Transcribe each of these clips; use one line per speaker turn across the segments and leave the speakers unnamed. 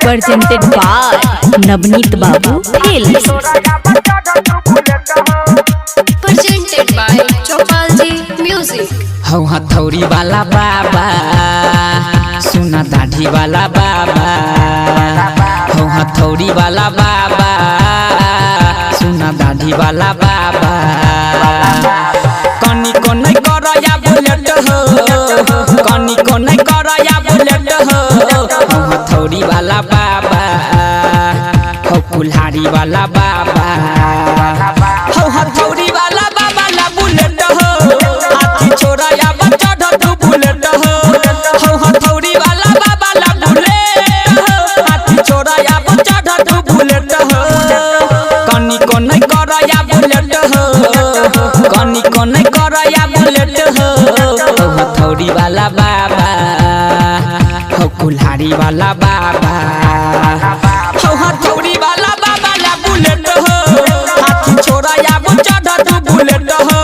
presented by Navneet Babu Films.
Presented by Chopalji Music.
हौ हथौड़ी वाला बाबा सुना दाढ़ी वाला बाबा हौ हथौड़ी वाला बाबा सुना दाढ़ी वाला बाबा कनी को नहीं करया बुलेट हो कनी को नहीं करया बुलेट हो हौ हथौड़ी वाला बाबा हौ कुल्हाड़ी वाला बाबा हौ हथौड़ी वाला बाबा ला बुलेट हो हाथी छोरा या बच्चा ढू बुलेट हो हौ हथौड़ी वाला बाबा ला बुलेट हो हाथी छोरा या बच्चा ढू बुलेट हो कनी को नहीं करया बुलेट हो कनी को नहीं करया बुलेट हो हौ हथौड़ी वाला बाबा हौ कुल्हाड़ी वाला बाबा हौ हथौड़ी वाला बाबा ला बुलेट हो हाथी छोरा या बच्चा ढू बुलेट हो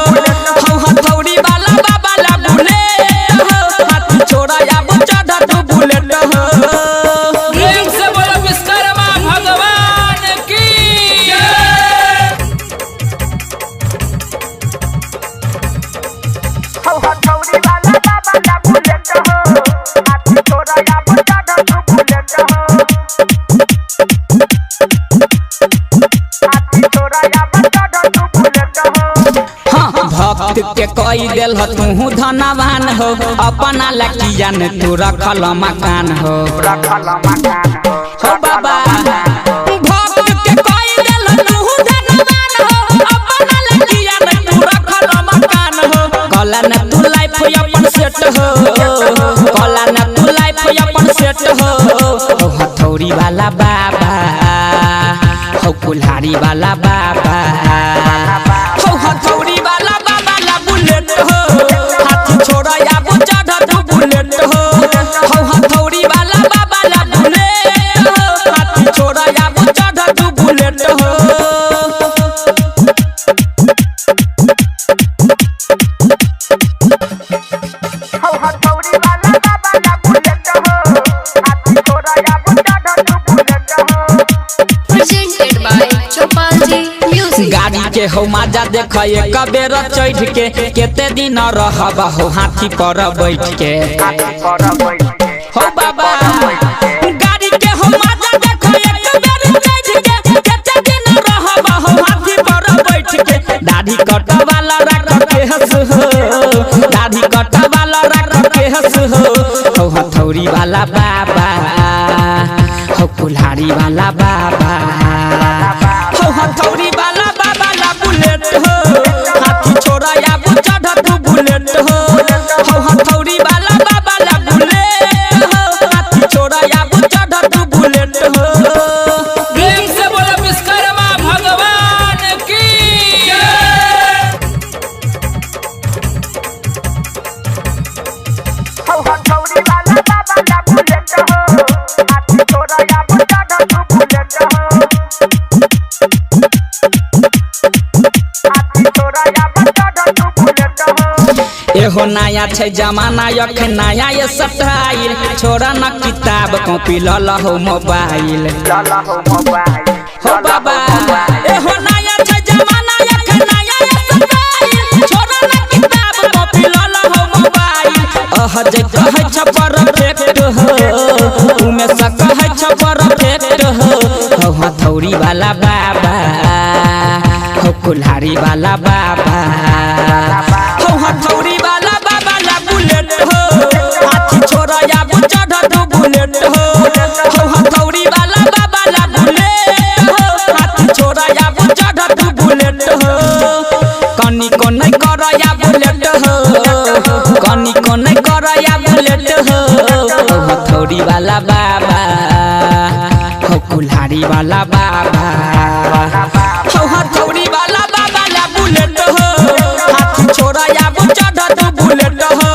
हौ हथौड़ी वाला बाबा ला बुलेट हो हाथी छोरा या बच्चा ढू बुलेट हो
प्रेम से बोलो विश्वकर्मा भगवान की
हौ हथौड़ी वाला बाबा ला बुलेट हो हाथी छोरा या बच्चा ढू बुलेट हो हाथी छोरा या बच्चा ढू बुलेट हो
हाँ भक्त के कई दिल हो तू धनवान हो अपना लकिया ने तू रखल मकान हो
रखल मकान हो
हो बाबा भक्त के कई दिल हो तू धनवान हो अपना लकिया ने तू रखल मकान हो कला ने तू लाइफ अपन सेट हो कला ने तू लाइफ अपन सेट हो हो हथौड़ी वाला बाबा हो कुल्हाड़ी वाला बाबा हो हथौड़ी वाला बाबा ला बुलेट हो हाथी छोरा या बच्चा ढू बुलेट हो हो हथौड़ी वाला बाबा ला बुलेट हो हाथी छोरा या बच्चा ढू बुलेट हो
हौ हथौड़ी वाला बाबा ला बुलेट हो हाथी छोरा या बच्चा ढू बुलेट हो
Presented by Chopalji Music.
गाड़ी के हो माजा देख एक बेर चढ़ के केते दिन रहब हो हाथी पर बैठ के
हाथी पर बैठ के
हो बाबा गाड़ी के हो माजा देख एक बेर चढ़ के केते दिन रहब हो हाथी पर बैठ के दाढ़ी कटवाला रख के हंस हो दाढ़ी कटवाला रख के हंस हो हथौड़ी वाला बाबा हो कुल्हाड़ी वाला बाबा हो हथौड़ी वाला बाबा ला बुलेट हो हाथी छोरा या बच्चा ढू बुलेट हो हो हथौड़ी वाला बाबा ला बुलेट हो हाथी छोरा या बच्चा ढू बुलेट हो
प्रेम से बोलो विश्वकर्मा भगवान की
हौ हथौड़ी वाला बाबा ला बुलेट हो हाथी छोरा या बच्चा ढू बुलेट हो हाथी छोरा या बच्चा ढू बुलेट हो
एहो नया छै जमाना यख नया ये स्टाइल छोरा न किताब कॉपी लल हो मोबाइल
चला हो मोबाइल
हो बाबा एहो नया छै जमाना यख नया ये स्टाइल छोरा न किताब कॉपी लल हो मोबाइल अह जे कहै छ परफेक्ट हो उमे से कहै छ परफेक्ट हो हथौड़ी वाला बाबा हो कुल्हाड़ी वाला बाबा हो हथौड़ी वाला बाबा ला बुलेट हो हाथी छोरा या बच्चा ढू बुलेट हो हो हथौड़ी वाला बाबा ला बुलेट हो हाथी छोरा या बच्चा ढू बुलेट हो कनी को नहीं करया बुलेट हो कनी को नहीं करया बुलेट हो हो हथौड़ी वाला बाबा हो कुल्हाड़ी वाला बाबा हो हथौड़ी वाला बाबा ला बुलेट हो हाथी छोरा या बच्चा ढू बुलेट हो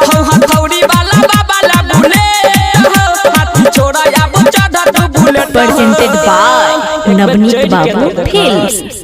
हो हथौड़ी वाला बाबा ला बुलेट हो हाथी छोरा या बच्चा ढू बुलेट हो
Presented by Navneet Babu Films.